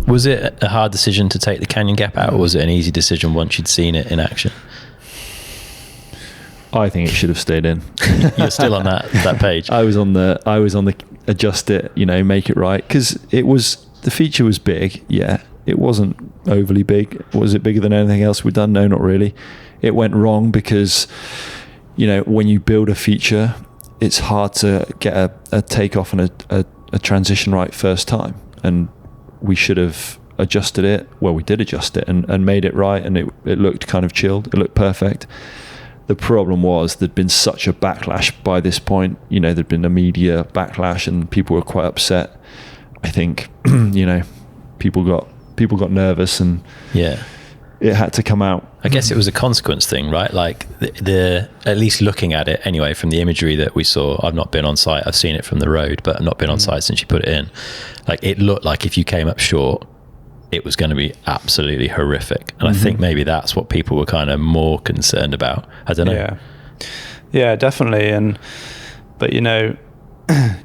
Was it a hard decision to take the Canyon Gap out, or was it an easy decision once you'd seen it in action? I think it should have stayed in. You're still on that page. I was on the adjust it, make it right, because the feature was big. Yeah, it wasn't overly big. Was it bigger than anything else we've done? No, not really. It went wrong because when you build a feature, it's hard to get a takeoff and a transition right first time, and we should have adjusted it. Well, we did adjust it and made it right, and it looked kind of chilled. It looked perfect. The problem was there'd been such a backlash by this point. There'd been a media backlash and people were quite upset. I think, people got nervous and it had to come out. I guess it was a consequence thing, right? Like the at least looking at it anyway, from the imagery that we saw. I've not been on site. I've seen it from the road, but I've not been on site since you put it in. Like, it looked like if you came up short, it was going to be absolutely horrific. And I think maybe that's what people were kind of more concerned about. I don't know. Yeah, definitely. But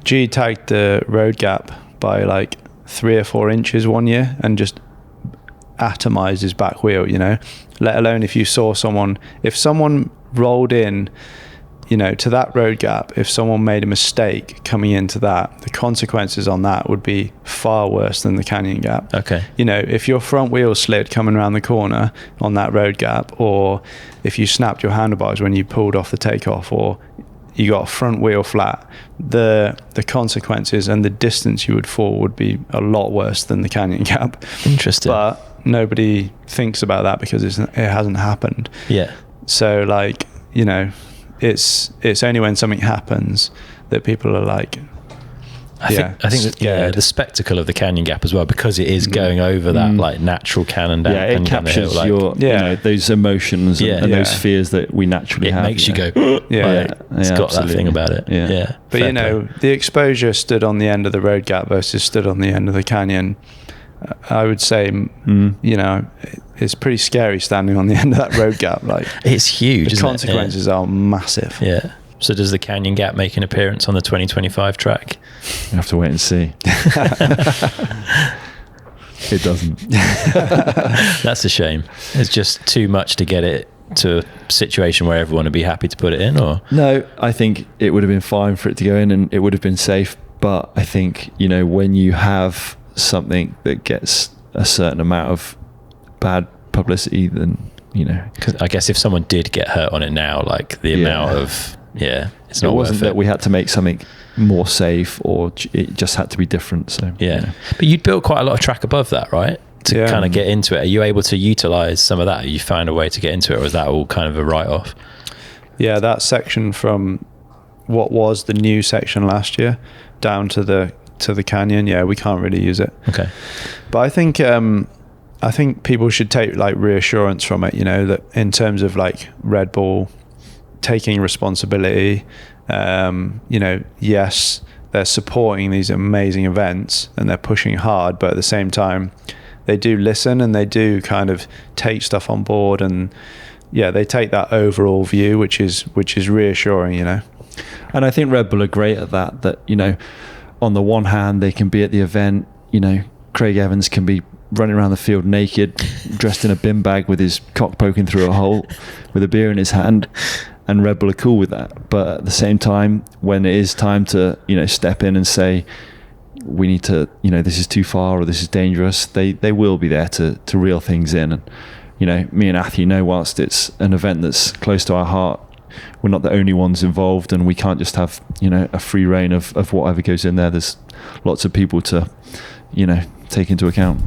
Gee tagged the road gap by like 3 or 4 inches one year and just atomized his back wheel, let alone if someone rolled in, to that road gap, if someone made a mistake coming into that, the consequences on that would be far worse than the Canyon Gap. Okay. If your front wheel slid coming around the corner on that road gap, or if you snapped your handlebars when you pulled off the takeoff, or you got a front wheel flat, the consequences and the distance you would fall would be a lot worse than the Canyon Gap. Interesting. But nobody thinks about that because it hasn't happened. Yeah. So it's only when something happens that people are like, I think the spectacle of the Canyon Gap as well, because it is going over that like natural cannon down. Yeah, it captures those emotions and those fears that we naturally have. It makes you go, it's got absolutely. that thing about it. Yeah. But the exposure stood on the end of the road gap versus stood on the end of the canyon. I would say, it's pretty scary standing on the end of that road gap. Like, it's huge. The consequences are massive. Yeah. So does the Canyon Gap make an appearance on the 2025 track? You have to wait and see. It doesn't. That's a shame. It's just too much to get it to a situation where everyone would be happy to put it in, or? No, I think it would have been fine for it to go in and it would have been safe. But I think, when you have something that gets a certain amount of bad publicity, then, Cause I guess if someone did get hurt on it now, like the amount of, it's not worth it. It wasn't that we had to make something more safe, or it just had to be different. So But you'd built quite a lot of track above that, right? To kind of get into it. Are you able to utilize some of that? Have you found a way to get into it, or was that all kind of a write-off? Yeah, that section from what was the new section last year down to the canyon, we can't really use it. Okay. But I think people should take like reassurance from it, that in terms of like Red Bull taking responsibility, yes, they're supporting these amazing events and they're pushing hard, but at the same time they do listen and they do kind of take stuff on board, and they take that overall view, which is reassuring, And I think Red Bull are great at that, on the one hand, they can be at the event, Craig Evans can be running around the field naked, dressed in a bin bag with his cock poking through a hole with a beer in his hand, and Red Bull are cool with that. But at the same time, when it is time to, step in and say, we need to, this is too far or this is dangerous, they will be there to reel things in. And, me and Athy whilst it's an event that's close to our heart, we're not the only ones involved, and we can't just have, a free reign of whatever goes in there. There's lots of people to, take into account.